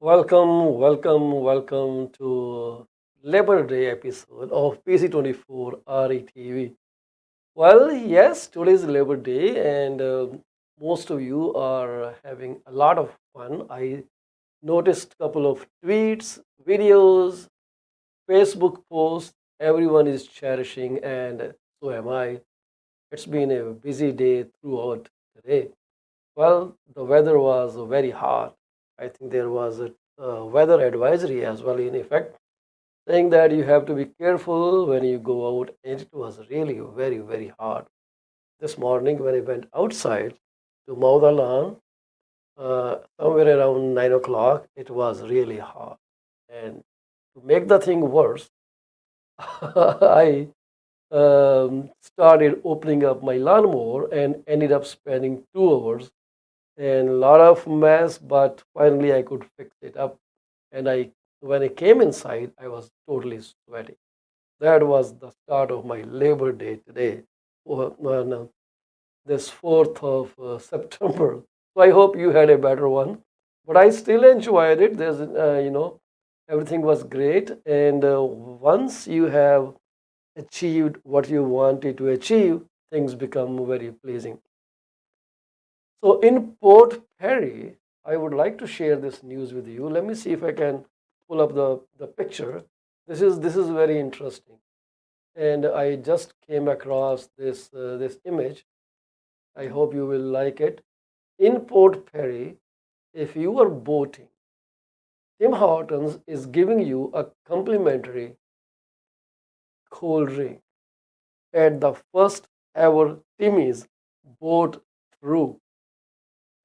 Welcome to Labor Day episode of PC24 RETV. Well, yes, today is Labor Day, and most of you are having a lot of fun. I noticed a couple of tweets, videos, Facebook posts. Everyone is cherishing, and so am I. It's been a busy day throughout today. Well, the weather was very hot. I think there was a weather advisory as well in effect, saying that you have to be careful when you go out, and it was really very hot. This morning, when I went outside to mow the lawn, somewhere around 9 o'clock, it was really hot. And to make the thing worse, I started opening up my lawnmower and ended up spending 2 hours and a lot of mess, but finally I could fix it up. And when I came inside, I was totally sweaty. That was the start of my Labor Day today, no, this 4th of September. So I hope you had a better one, but I still enjoyed it. Everything was great, and once you have achieved what you wanted to achieve, things become very pleasing. So in Port Perry, I would like to share this news with you. Let me see if I can pull up the picture. This is very interesting, and I just came across this image. I hope you will like it. In Port Perry, if you are boating, Tim Hortons is giving you a complimentary cold drink at the first ever Timmy's boat through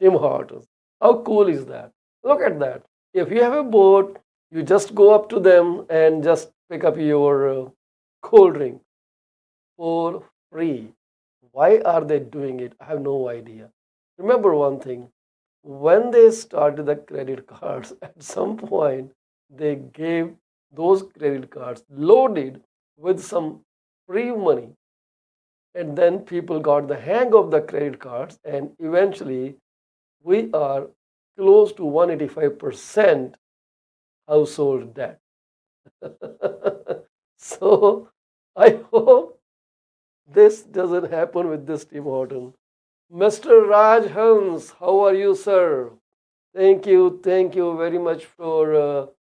Tim Hortons. How cool is that? Look at that. If you have a boat, you just go up to them and just pick up your cold drink for free. Why are they doing it? I have no idea. Remember one thing, when they started the credit cards, at some point they gave those credit cards loaded with some free money. And then people got the hang of the credit cards, and eventually we are close to 185% household debt. So I hope this doesn't happen with this Tim Horton. Mr. Raj Hans, how are you, sir? Thank you very much for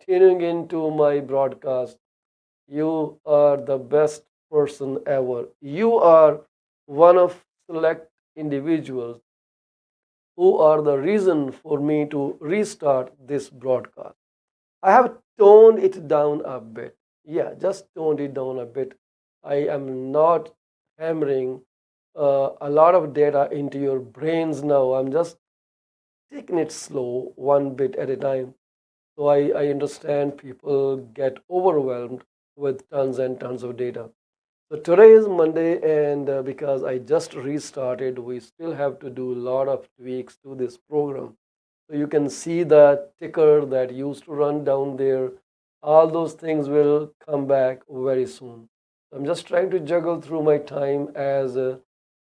tuning into my broadcast. You are the best person ever. You are one of select individuals who are the reason for me to restart this broadcast. I have toned it down a bit. Yeah, just toned it down a bit. I am not hammering a lot of data into your brains now. I'm just taking it slow, one bit at a time. So I understand people get overwhelmed with tons and tons of data. So today is Monday, and because I just restarted, we still have to do a lot of tweaks to this program. So you can see the ticker that used to run down there. All those things will come back very soon. I'm just trying to juggle through my time as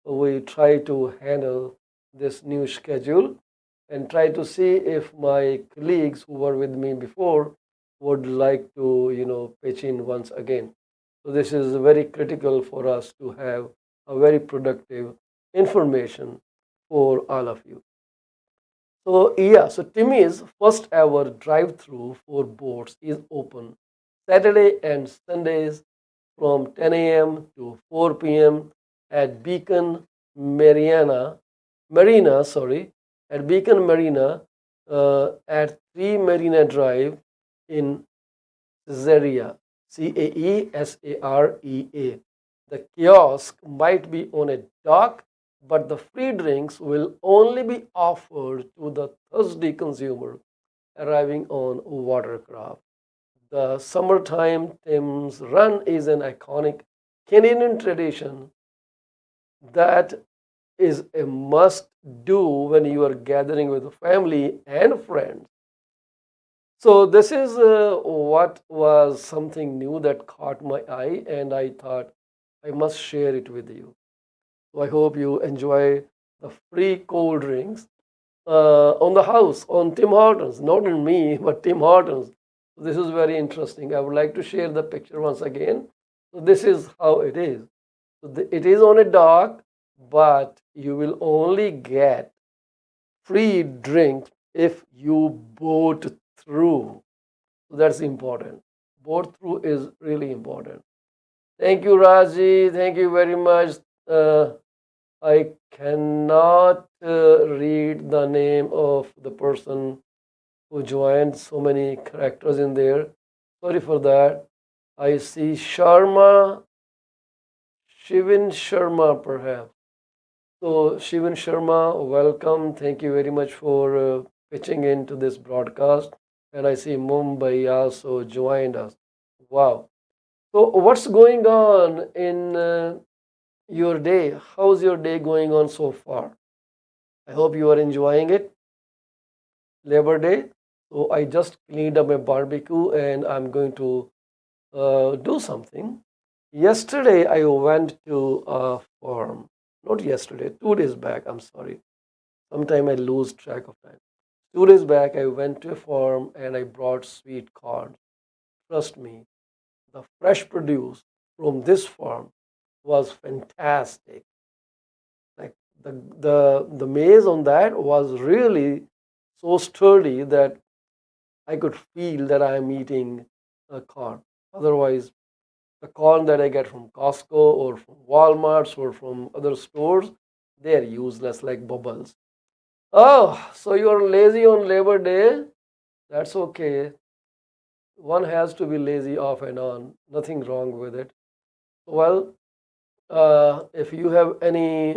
we try to handle this new schedule and try to see if my colleagues who were with me before would like to, pitch in once again. So this is very critical for us to have a very productive information for all of you. So yeah, so Timmy's first ever drive-through for boats is open Saturday and Sundays from 10 a.m. to 4 p.m. at Beacon Marina at 3 Marina Drive in Caesarea, Caesarea. The kiosk might be on a dock, but the free drinks will only be offered to the thirsty consumer arriving on watercraft. The summertime Thames Run is an iconic Canadian tradition that is a must do when you are gathering with family and friends. So this is what was something new that caught my eye, and I thought I must share it with you. So I hope you enjoy the free cold drinks. on the house, on Tim Hortons, not on me, but Tim Hortons. So this is very interesting. I would like to share the picture once again. So this is how it is. So it is on a dock, but you will only get free drinks if you boat through. So that's important. Boat through is really important. Thank you, Raji. Thank you very much. Uh, I cannot read the name of the person who joined. So many characters in there. Sorry for that. I see Sharma, Shivin Sharma, perhaps. So, Shivin Sharma, welcome. Thank you very much for pitching into this broadcast. And I see Mumbai also joined us. Wow. So, what's going on in your day? How's your day going on so far? I hope you are enjoying it. Labor Day. So, I just cleaned up my barbecue and I'm going to do something. Yesterday, I went to a farm. Not yesterday, 2 days back. I'm sorry. Sometime I lose track of time. 2 days back, I went to a farm and I brought sweet corn. Trust me, the fresh produce from this farm was fantastic. Like the maize on that was really so sturdy that I could feel that I am eating a corn. Otherwise, the corn that I get from Costco or from Walmart's or from other stores, they are useless like bubbles. Oh, so you're lazy on Labor Day? That's okay. One has to be lazy off and on. Nothing wrong with it. Well, if you have any,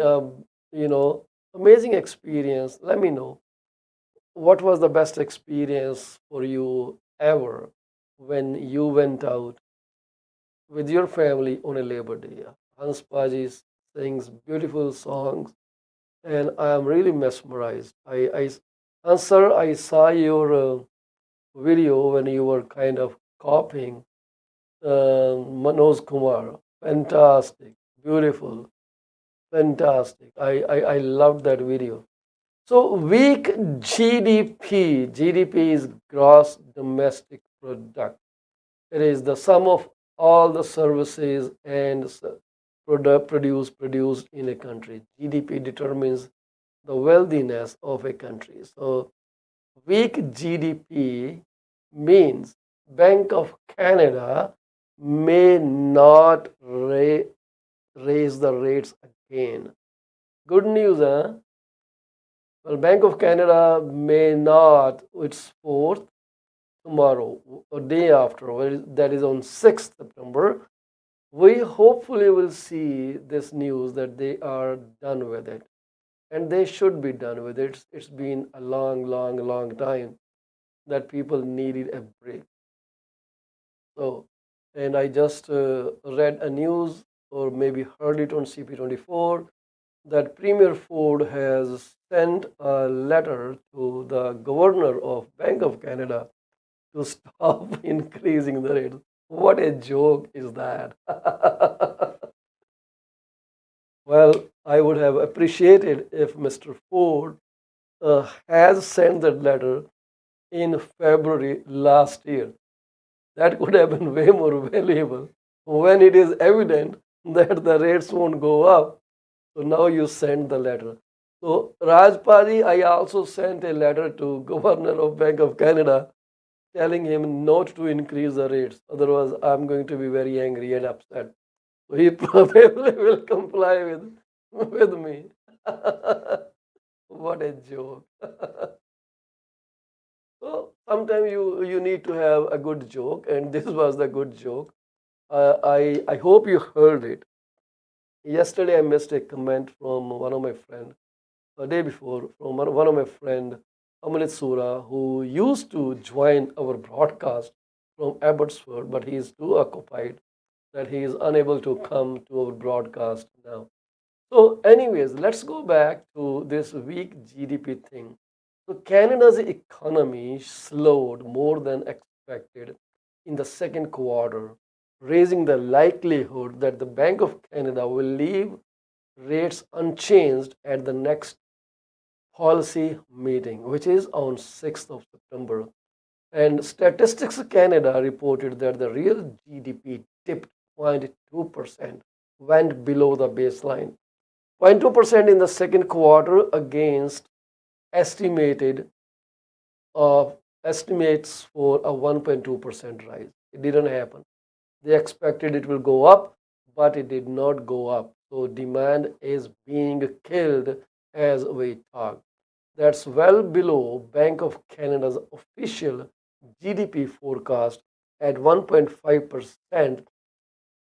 amazing experience, let me know. What was the best experience for you ever when you went out with your family on a Labor Day? Hans Paji sings beautiful songs, and I am really mesmerized. Answer, I saw your video when you were kind of copying Manoj Kumar. Fantastic, beautiful, fantastic. I loved that video. So weak GDP. GDP is gross domestic product. It is the sum of all the services and product produced in a country. GDP determines the wealthiness of a country. So weak GDP means Bank of Canada may not raise the rates again. Good news, huh? Well, Bank of Canada may not, it's fourth tomorrow or day after, that is on 6th September. We hopefully will see this news that they are done with it. And they should be done with it. It's been a long time that people needed a break. So, and I just read a news or maybe heard it on CP24 that Premier Ford has sent a letter to the governor of Bank of Canada to stop increasing the rate. What a joke is that? Well, I would have appreciated if Mr. Ford has sent that letter in February last year. That could have been way more valuable when it is evident that the rates won't go up. So now you send the letter. So Rajpari, I also sent a letter to Governor of Bank of Canada telling him not to increase the rates. Otherwise, I'm going to be very angry and upset. So he probably will comply with me. What a joke. So sometimes you need to have a good joke, and this was the good joke. I hope you heard it. Yesterday, I missed a comment from one of my friends. A day before, from one of my friend, Amalit Sura, who used to join our broadcast from Abbotsford, but he is too occupied that he is unable to come to our broadcast now. So, anyways, let's go back to this weak GDP thing. So, Canada's economy slowed more than expected in the second quarter, raising the likelihood that the Bank of Canada will leave rates unchanged at the next policy meeting, which is on 6th of September. And Statistics Canada reported that the real GDP dipped 0.2%, went below the baseline. 0.2% in the second quarter against estimated of estimates for a 1.2% rise. It didn't happen. They expected it will go up, but it did not go up. So demand is being killed as we talk. That's well below Bank of Canada's official GDP forecast at 1.5%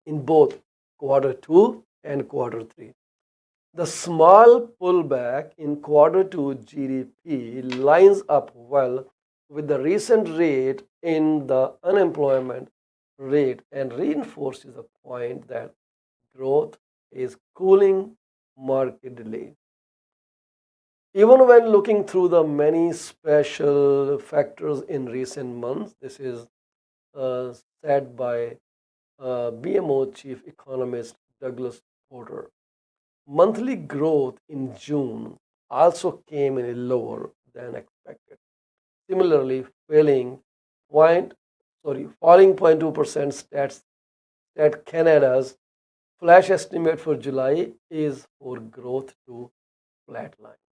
in both quarter 2 and quarter 3. The small pullback in quarter 2 GDP lines up well with the recent rate in the unemployment rate and reinforces the point that growth is cooling markedly. Even when looking through the many special factors in recent months, this is uh, said by BMO chief economist Douglas Porter. Monthly growth in June also came in lower than expected. Similarly, point, falling 0.2% stat Canada's flash estimate for July is for growth to flatline.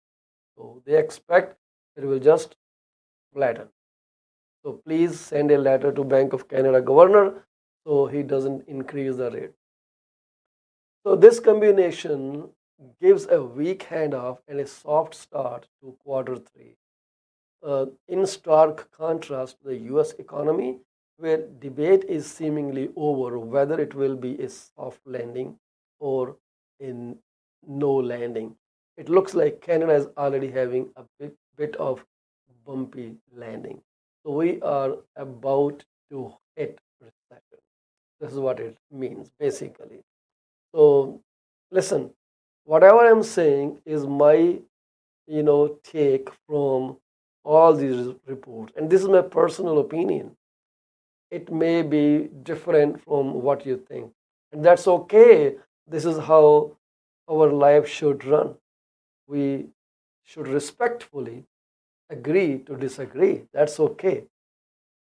So they expect it will just flatten. So please send a letter to Bank of Canada governor so he doesn't increase the rate. So this combination gives a weak handoff and a soft start to quarter 3. In stark contrast to the US economy, where debate is seemingly over whether it will be a soft landing or in no landing. It looks like Canada is already having a bit of bumpy landing. So we are about to hit recession. This is what it means basically. So listen, whatever I'm saying is my take from all these reports, and this is my personal opinion. It may be different from what you think, and that's okay. This is how our life should run. We should respectfully agree to disagree. That's okay.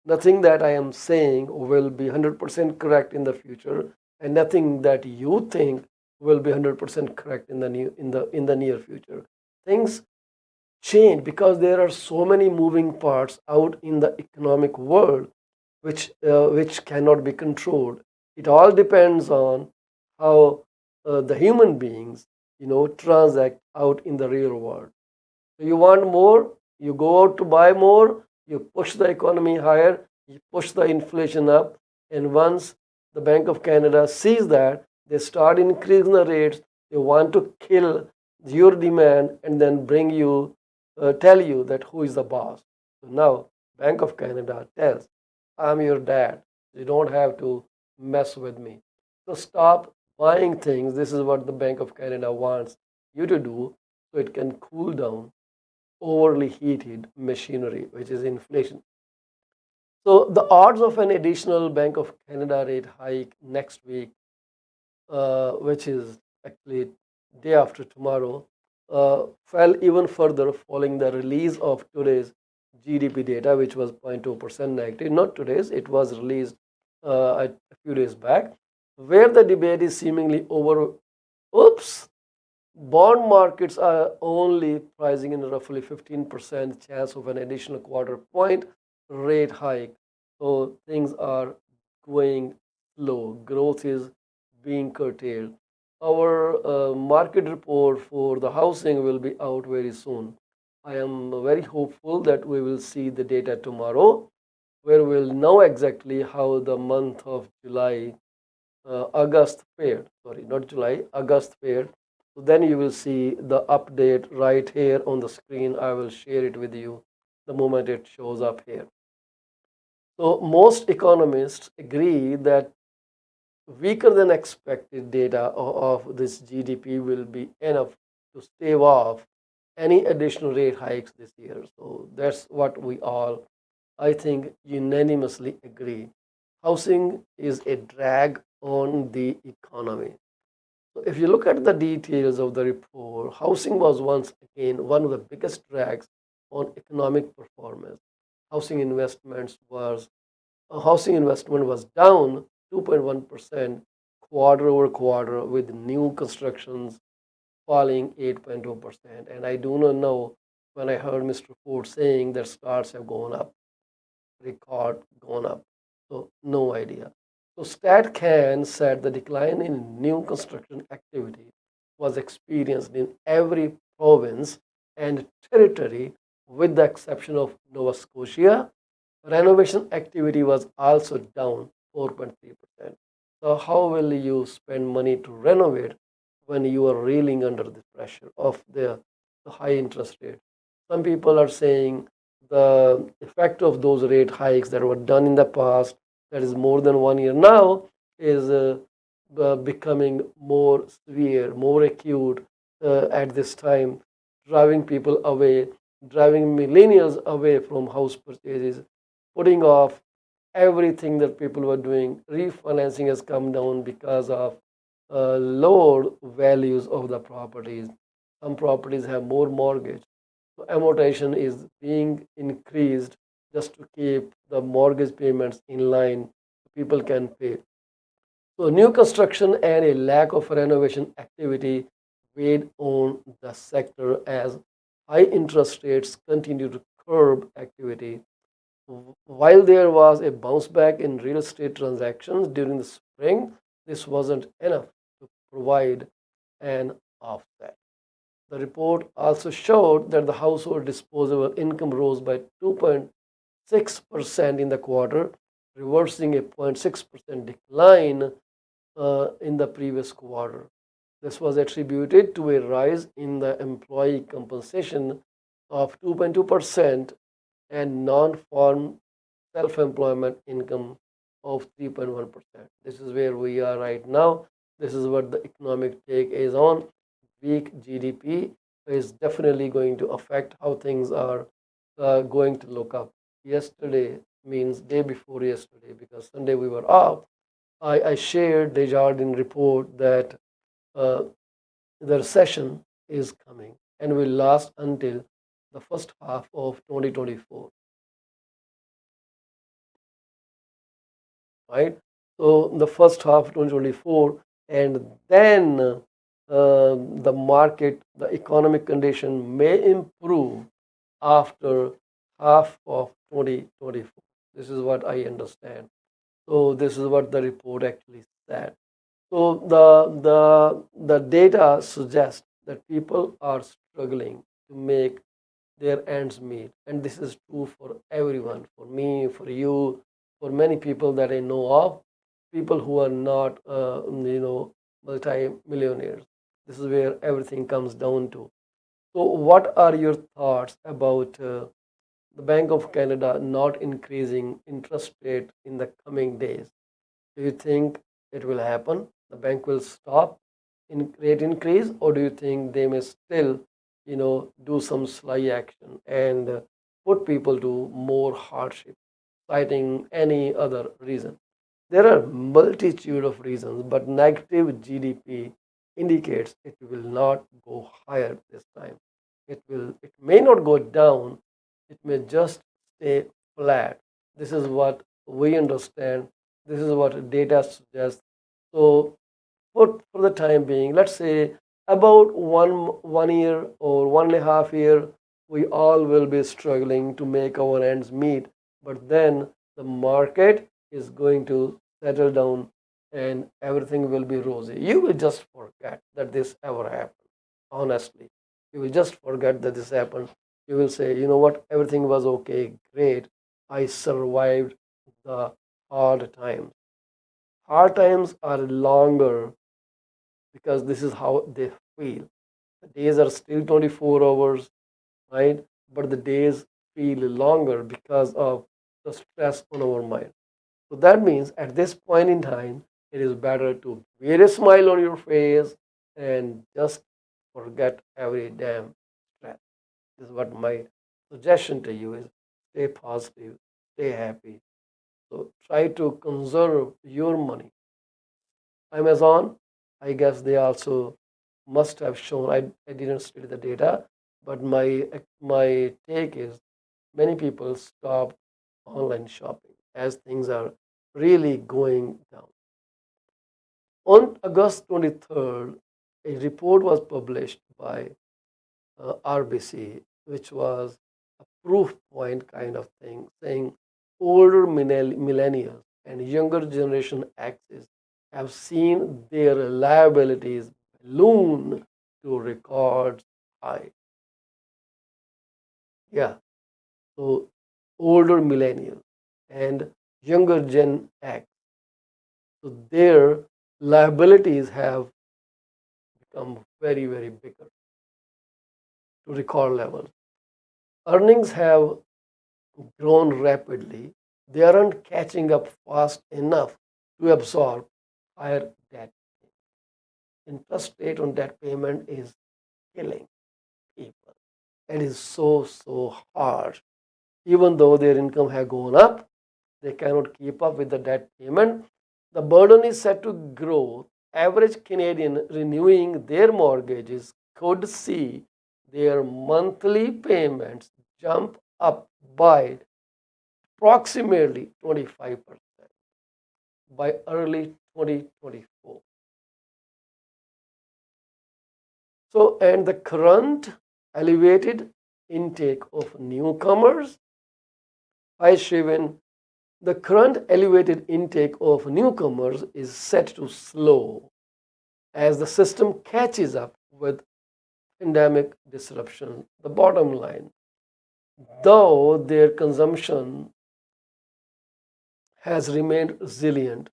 Nothing that I am saying will be 100% correct in the future, and nothing that you think will be 100% correct in the near future. Things change because there are so many moving parts out in the economic world which cannot be controlled. It all depends on how the human beings transact out in the real world. So you want more, you go out to buy more, you push the economy higher, you push the inflation up, and once the Bank of Canada sees that, they start increasing the rates. They want to kill your demand and then tell you that who is the boss. So now Bank of Canada tells, I'm your dad. You don't have to mess with me. So stop buying things. This is what the Bank of Canada wants you to do so it can cool down overly heated machinery, which is inflation. So the odds of an additional Bank of Canada rate hike next week, which is actually day after tomorrow, fell even further following the release of today's GDP data, which was 0.2% negative. Not today's, it was released a few days back, where the debate is seemingly over. Oops, bond markets are only pricing in roughly 15% chance of an additional quarter point rate hike. So things are going slow. Growth is being curtailed. Our market report for the housing will be out very soon. I am very hopeful that we will see the data tomorrow, where we'll know exactly how the month of July August fared. Sorry, not July, August fared. So then you will see the update right here on the screen. I will share it with you the moment it shows up here. So most economists agree that weaker than expected data of this GDP will be enough to stave off any additional rate hikes this year. So that's what we all, I think, unanimously agree. Housing is a drag on the economy. So if you look at the details of the report, housing was once again one of the biggest drags on economic performance. Housing investments was Housing investment was down 2.1% quarter over quarter, with new constructions falling 8.2%. And I do not know, when I heard Mr. Ford saying that starts have gone up, record gone up. So no idea. So StatCan said the decline in new construction activity was experienced in every province and territory with the exception of Nova Scotia. Renovation activity was also down 4.3%. So how will you spend money to renovate when you are reeling under the pressure of the high interest rate? Some people are saying the effect of those rate hikes that were done in the past, that is more than 1 year now, is becoming more severe, more acute at this time, driving people away, driving millennials away from house purchases, putting off everything that people were doing. Refinancing has come down because of lower values of the properties. Some properties have more mortgage, so amortization is being increased just to keep the mortgage payments in line so people can pay. So new construction and a lack of renovation activity weighed on the sector as high interest rates continue to curb activity. While there was a bounce back in real estate transactions during the spring, this wasn't enough to provide an offset. The report also showed that the household disposable income rose by 2.6% in the quarter, reversing a 0.6% decline in the previous quarter. This was attributed to a rise in the employee compensation of 2.2% and non-farm self-employment income of 3.1%. This is where we are right now. This is what the economic take is on. Weak GDP is definitely going to affect how things are going to look up. Yesterday means day before yesterday, because Sunday we were off. I shared the Jardine report that uh, the recession is coming and will last until the first half of 2024, right? So the first half of 2024, and then the market, the economic condition may improve after half of 2024. This is what I understand. So this is what the report actually said. So the data suggests that people are struggling to make their ends meet, and this is true for everyone, for me, for you, for many people that I know of, people who are not multi-millionaires. This is where everything comes down to. So what are your thoughts about the Bank of Canada not increasing interest rate in the coming days? Do you think it will happen? The bank will stop in rate increase, or do you think they may still, do some sly action and put people to more hardship, citing any other reason? There are multitude of reasons, but negative GDP indicates it will not go higher this time. It may not go down, it may just stay flat. This is what we understand. This is what data suggests. So for the time being, let's say about one year or 1.5 year, we all will be struggling to make our ends meet. But then the market is going to settle down and everything will be rosy. You will just forget that this ever happened. Honestly, you will just forget that this happened. You will say, you know what, everything was okay, great. I survived the hard times. Hard times are longer because this is how they feel. The days are still 24 hours, right? But the days feel longer because of the stress on our mind. So that means at this point in time, it is better to wear a smile on your face and just forget every damn stress. This is what my suggestion to you is: stay positive, stay happy. So try to conserve your money. Amazon, I guess they also must have shown. I didn't study the data, but my take is many people stopped online shopping as things are really going down. On August 23rd, a report was published by RBC, which was a proof point kind of thing, saying older millennials and younger generation X's have seen their liabilities balloon to record high. Yeah, so older millennials and younger Gen X, so their liabilities have become very, very bigger to record levels. Earnings have grown rapidly, they aren't catching up fast enough to absorb higher debt. Interest rate on debt payment is killing people. It is so hard. Even though their income has gone up, they cannot keep up with the debt payment. The burden is set to grow. Average Canadian renewing their mortgages could see their monthly payments jump up by approximately 25% by early 2024. So, and the current elevated intake of newcomers, hi Shivan, the current elevated intake of newcomers is set to slow as the system catches up with pandemic disruption. The bottom line, though their consumption has remained resilient,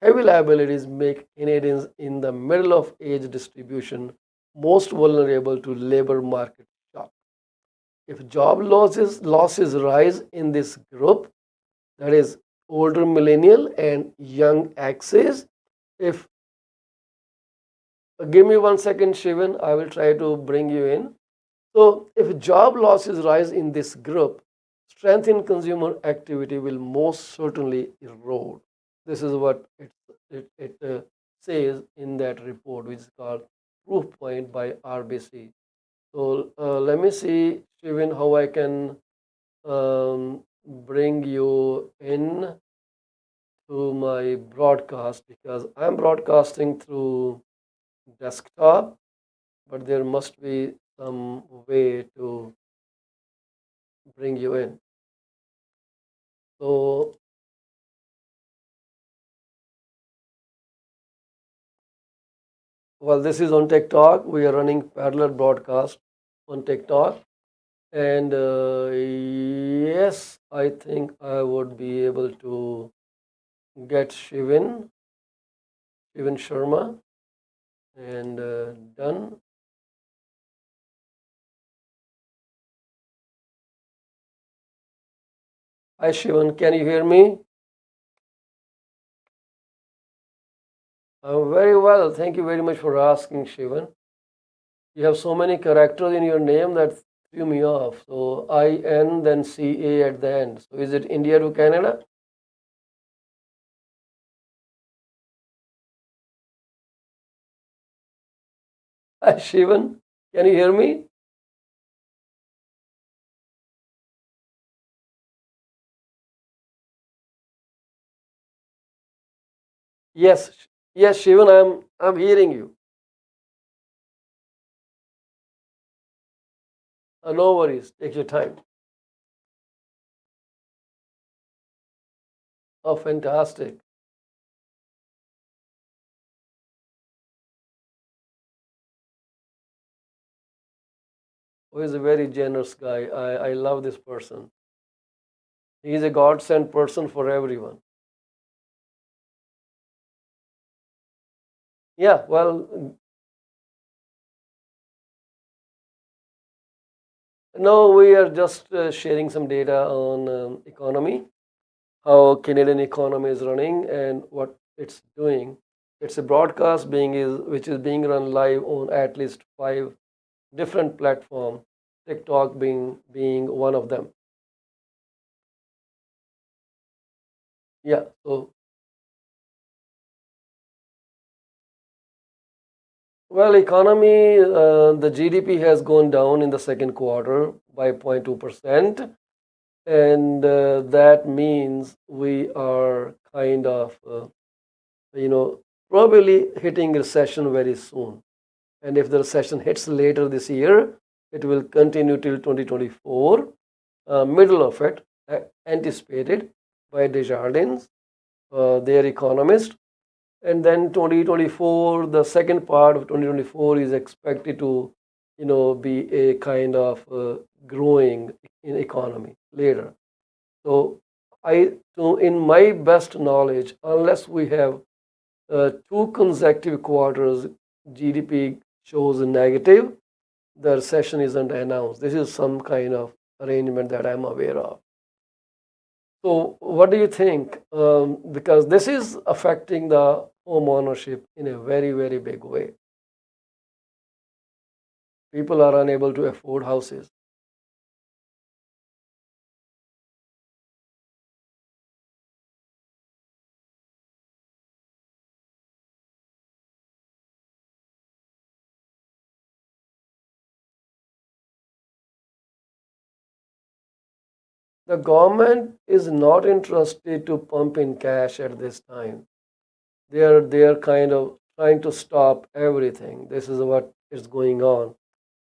heavy liabilities make Canadians in the middle of age distribution most vulnerable to labor market shock. If job losses rise in this group, that is older millennial and young X's, if give me 1 second, Shivan, I will try to bring you in. So, if job losses rise in this group, strength in consumer activity will most certainly erode. This is what it says in that report, which is called Proof Point by RBC. So, let me see, Shivan, how I can bring you in to my broadcast because I'm broadcasting through desktop, but there must be some way to bring you in. So, well, this is on TikTok. We are running parallel broadcast on TikTok. And yes, I think I would be able to get Shivan Sharma, and done. Hi, Shivan, can you hear me? Very well. Thank you very much for asking, Shivan. You have so many characters in your name that threw me off. So IN, then CA at the end. So is it India to Canada? Hi, Shivan. Can you hear me? Yes, yes, Shivan, I'm hearing you. No worries. Take your time. Oh, fantastic. Oh, he's a very generous guy. I love this person. He's a God sent person for everyone. Yeah, well, no, we are just sharing some data on economy, how Canadian economy is running and what it's doing. It's a broadcast which is being run live on at least five different platforms, TikTok being one of them. Yeah, so Well, economy, the GDP has gone down in the second quarter by 0.2%, and that means we are kind of, you know, probably hitting recession very soon. And if the recession hits later this year, it will continue till 2024, middle of it, anticipated by Desjardins, their economist. And then 2024, the second part of 2024 is expected to, be a kind of growing in economy later. So so in my best knowledge, unless we have two consecutive quarters, GDP shows a negative, the recession isn't announced. This is some kind of arrangement that I'm aware of. So, what do you think? Because this is affecting the home ownership in a very, very big way. People are unable to afford houses. The government is not interested to pump in cash at this time. They are kind of trying to stop everything. This is what is going on.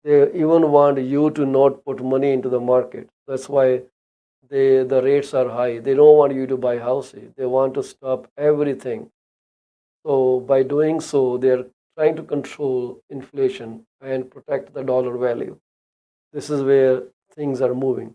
They even want you to not put money into the market. That's why the rates are high. They don't want you to buy houses. They want to stop everything. So by doing so, they're trying to control inflation and protect the dollar value. This is where things are moving.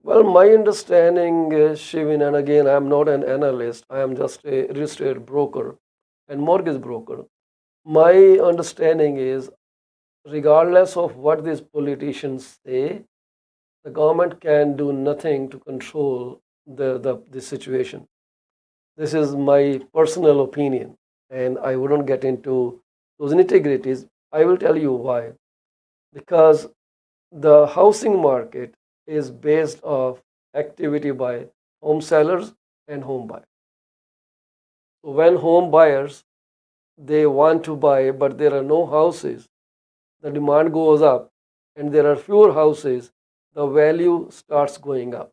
Well, my understanding, Shivin, and again, I'm not an analyst. I am just a real estate broker and mortgage broker. My understanding is, regardless of what these politicians say, the government can do nothing to control the situation. This is my personal opinion, and I wouldn't get into those nitty-gritties. I will tell you why. Because the housing market is based off activity by home sellers and home buyers. So when home buyers they want to buy, but there are no houses, the demand goes up, and there are fewer houses, the value starts going up,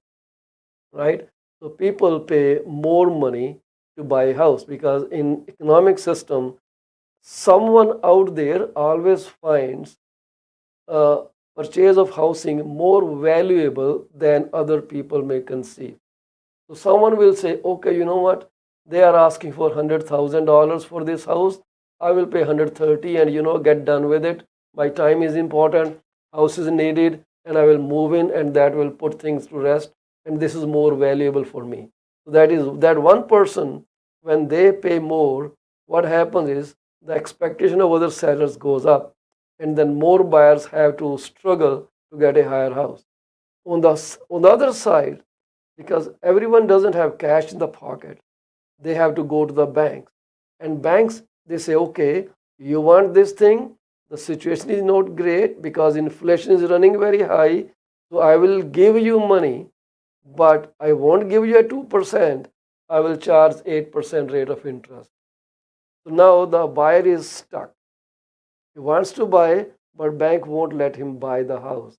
right? So people pay more money to buy a house because in economic system, someone out there always finds purchase of housing more valuable than other people may conceive. So someone will say, okay, you know what? They are asking for $100,000 for this house. I will pay 130 and get done with it. My time is important. House is needed, and I will move in, and that will put things to rest. And this is more valuable for me. So that is that one person when they pay more. What happens is the expectation of other sellers goes up, and then more buyers have to struggle to get a higher house. On the other side, because everyone doesn't have cash in the pocket, they have to go to the banks, and banks they say, okay, you want this thing, the situation is not great because inflation is running very high, so I will give you money, but I won't give you a 2%, I will charge 8% rate of interest. So now the buyer is stuck. He wants to buy, but bank won't let him buy the house.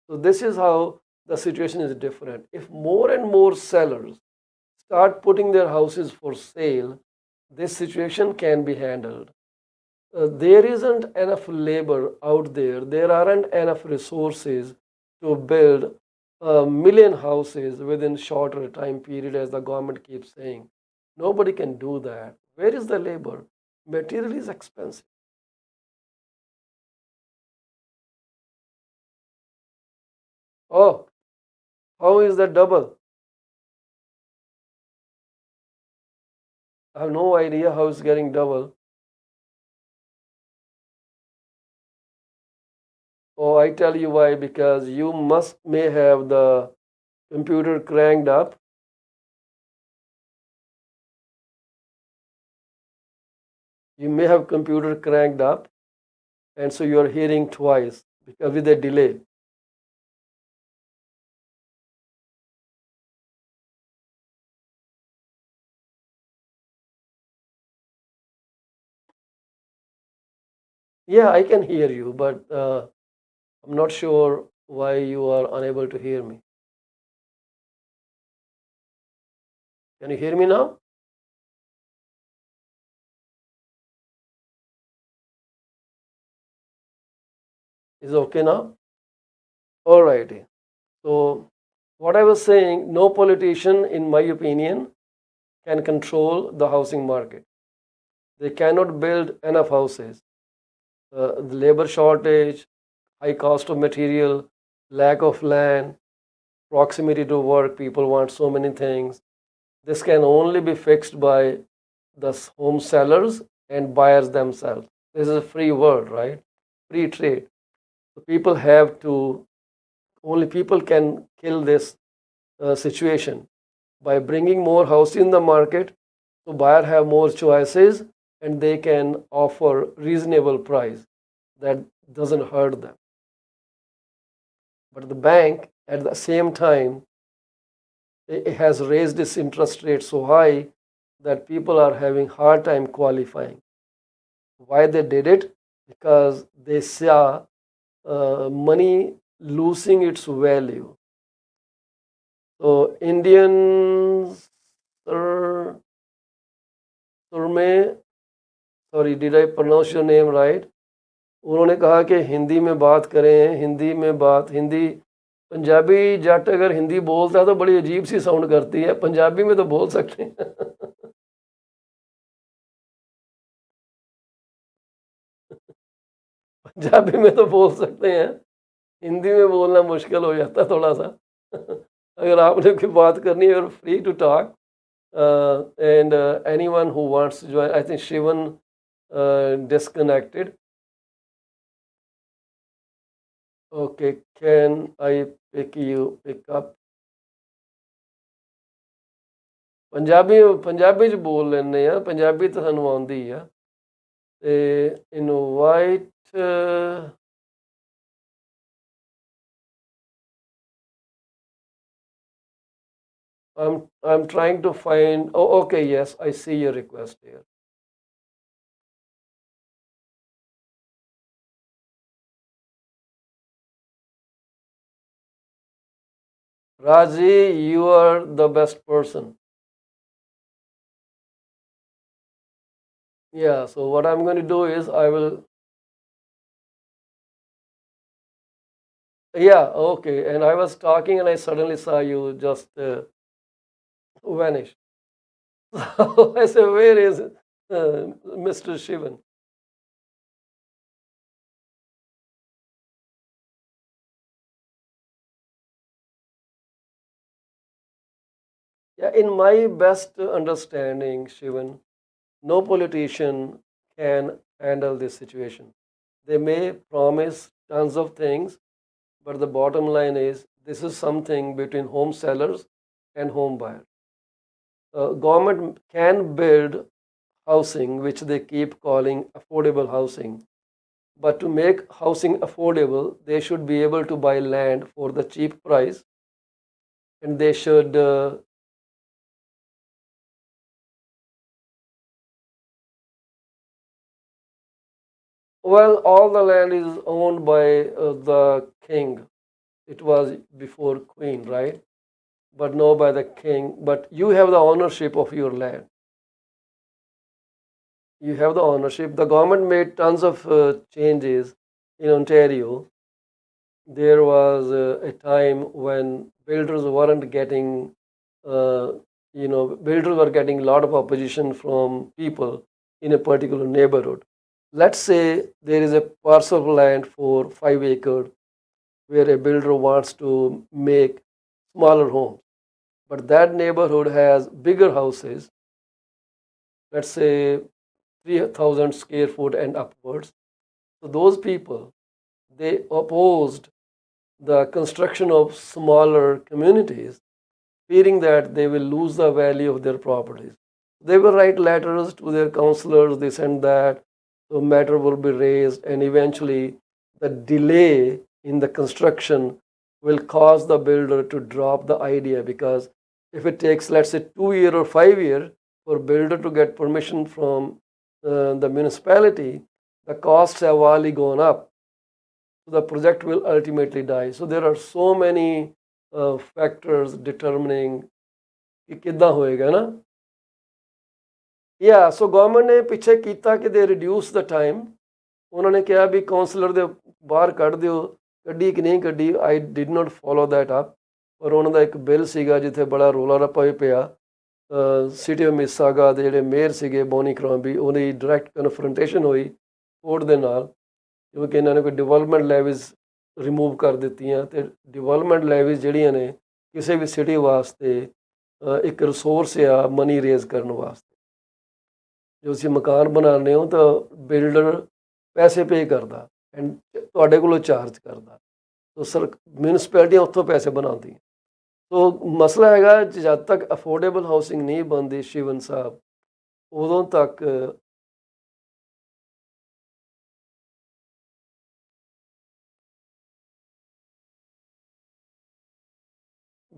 So this is how the situation is different. If more and more sellers start putting their houses for sale, this situation can be handled. There isn't enough labor out there. There aren't enough resources to build a million houses within shorter time period, as the government keeps saying. Nobody can do that. Where is the labor? Material is expensive. Oh, how is that double? I have no idea how it's getting double. Oh, I tell you why, because you must may have the computer cranked up, You may have computer cranked up, and so you are hearing twice because with a delay. Yeah, I can hear you, but I'm not sure why you are unable to hear me. Can you hear me now? Is it okay now? All righty. So, what I was saying, no politician, in my opinion, can control the housing market. They cannot build enough houses. The labor shortage, high cost of material, lack of land, proximity to work, people want so many things. This can only be fixed by the home sellers and buyers themselves. This is a free world, right? Free trade. So people have to, only people can kill this situation by bringing more house in the market, so buyer have more choices and they can offer reasonable price that doesn't hurt them. But the bank at the same time, it has raised its interest rate so high that people are having hard time qualifying. Why they did it? Because they saw money losing its value. So Indians, Surme, sorry, did I pronounce your name right? उन्होंने कहा कि हिंदी में बात करें, हिंदी में बात, हिंदी, पंजाबी जट अगर हिंदी बोलता है तो बड़ी अजीब सी साउंड करती है, पंजाबी में तो बोल सकते हैं। पंजाबी में तो बोल सकते हैं, हिंदी में बोलना मुश्किल हो जाता है थोड़ा सा। अगर आपने कोई बात करनी है, free to talk, and anyone who wants to join, I think Shivan disconnected. Okay, can I pick up? Punjabi ਚ ਬੋਲ ਲੈਂਦੇ ਆ, ਪੰਜਾਬੀ ਤਾਂ ਸਾਨੂੰ ਆਉਂਦੀ ਆ। ਤੇ invite, I'm trying to find. Oh, okay, yes, I see your request here. Raji, you are the best person. Yeah, so what I'm going to do is I will. Yeah, okay. And I was talking and I suddenly saw you just vanish. So I said, where is Mr. Shivan? Yeah, in my best understanding, Shivan, no politician can handle this situation. They may promise tons of things, but the bottom line is this is something between home sellers and home buyers. Government can build housing, which they keep calling affordable housing. But to make housing affordable, they should be able to buy land for the cheap price, and they should. Well, all the land is owned by the king. It was before queen, right? But no by the king. But you have the ownership of your land. You have the ownership. The government made tons of changes in Ontario. There was a time when builders weren't getting, uh, builders were getting a lot of opposition from people in a particular neighborhood. Let's say there is a parcel of land for 5 acres where a builder wants to make smaller homes, but that neighborhood has bigger houses, let's say 3,000 square foot and upwards. So those people, they opposed the construction of smaller communities, fearing that they will lose the value of their properties. They will write letters to their counselors, this and that. So matter will be raised, and eventually the delay in the construction will cause the builder to drop the idea, because if it takes, let's say, 2 year or 5 year for builder to get permission from the municipality, the costs have already gone up. So the project will ultimately die. So there are so many factors determining ਕਿ ਕਿੱਦਾਂ ਹੋਏਗਾ ਨਾ। ਯਾ ਸੋ government ਨੇ ਪਿੱਛੇ ਕੀਤਾ ਕਿ ਦੇ ਰਿਡਿਊਸ ਦਾ ਟਾਈਮ। ਉਹਨਾਂ ਨੇ ਕਿਹਾ ਵੀ ਕਾਉਂਸਲਰ ਦੇ ਬਾਹਰ ਕੱਢ ਦਿਓ, ਕੱਢੀ ਕਿ ਨਹੀਂ ਕੱਢੀ, I did not follow that up. ਪਰ ਉਹਨਾਂ ਦਾ ਇੱਕ ਬਿੱਲ ਸੀਗਾ ਜਿੱਥੇ ਬੜਾ ਰੋਲਾ ਰੱਪਾ ਵੀ ਪਿਆ। ਸਿਟੀ ਆਫ ਮਿਸਾਗਾ ਦੇ ਜਿਹੜੇ ਮੇਅਰ ਸੀਗੇ ਬੋਨੀ ਕਰੋਂਬੀ, ਉਹਦੀ ਡਾਇਰੈਕਟ ਕਨਫਰੰਟੇਸ਼ਨ ਹੋਈ ਕੋਰਟ ਦੇ ਨਾਲ, ਕਿਉਂਕਿ ਇਹਨਾਂ ਨੇ ਕੋਈ ਡਿਵੈਲਪਮੈਂਟ ਲੈਵਿਜ਼ ਰਿਮੂਵ ਕਰ ਦਿੱਤੀਆਂ। ਅਤੇ ਡਿਵੈਲਪਮੈਂਟ ਲੈਵਿਜ਼ ਜਿਹੜੀਆਂ ਨੇ ਕਿਸੇ ਵੀ ਸਿਟੀ ਵਾਸਤੇ ਇੱਕ ਰਿਸੋਰਸ ਆ ਮਨੀ ਰੇਜ਼ ਕਰਨ ਵਾਸਤੇ। ਜੋ ਤੁਸੀਂ ਮਕਾਨ ਬਣਾਉਂਦੇ ਹੋ ਤਾਂ ਬਿਲਡਰ ਪੈਸੇ ਪੇ ਕਰਦਾ ਐਂਡ ਤੁਹਾਡੇ ਕੋਲੋਂ ਚਾਰਜ ਕਰਦਾ। ਸੋ ਮਿਊਨਿਸਪੈਲਿਟੀਆਂ ਉੱਥੋਂ ਪੈਸੇ ਬਣਾਉਂਦੀਆਂ। ਸੋ ਮਸਲਾ ਹੈਗਾ, ਜਦ ਤੱਕ ਅਫੋਰਡੇਬਲ ਹਾਊਸਿੰਗ ਨਹੀਂ ਬਣਦੀ ਸ਼ਿਵਨ ਸਾਹਿਬ, ਉਦੋਂ ਤੱਕ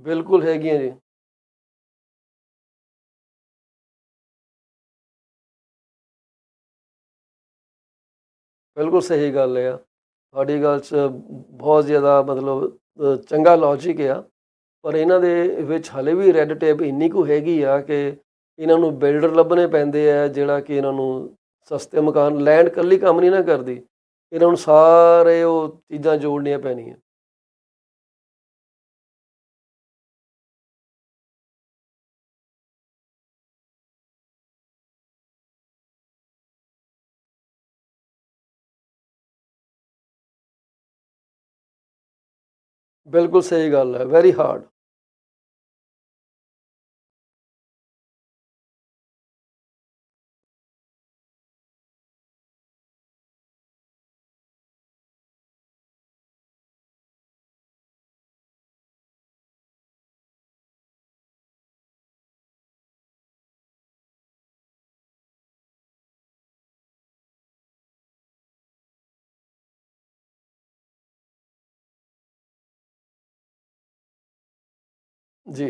ਬਿਲਕੁਲ ਹੈਗੀਆਂ ਜੀ। ਬਿਲਕੁਲ ਸਹੀ ਗੱਲ ਆ ਤੁਹਾਡੀ ਗੱਲ 'ਚ, ਬਹੁਤ ਜ਼ਿਆਦਾ ਮਤਲਬ ਚੰਗਾ ਲੌਜਿਕ ਆ। ਪਰ ਇਹਨਾਂ ਦੇ ਵਿੱਚ ਹਾਲੇ ਵੀ ਰੈੱਡ ਟੇਪ ਇੰਨੀ ਕੁ ਹੈਗੀ ਆ ਕਿ ਇਹਨਾਂ ਨੂੰ ਬਿਲਡਰ ਲੱਭਣੇ ਪੈਂਦੇ ਆ, ਜਿਹੜਾ ਕਿ ਇਹਨਾਂ ਨੂੰ ਸਸਤੇ ਮਕਾਨ, ਲੈਂਡ ਇਕੱਲੀ ਕੰਮ ਨਹੀਂ ਨਾ ਕਰਦੀ, ਇਹਨਾਂ ਨੂੰ ਸਾਰੇ ਉਹ ਚੀਜ਼ਾਂ ਜੋੜਨੀਆਂ ਪੈਣੀਆਂ। ਬਿਲਕੁਲ ਸਹੀ ਗੱਲ ਹੈ, ਵੈਰੀ ਹਾਰਡ। ਜੀ।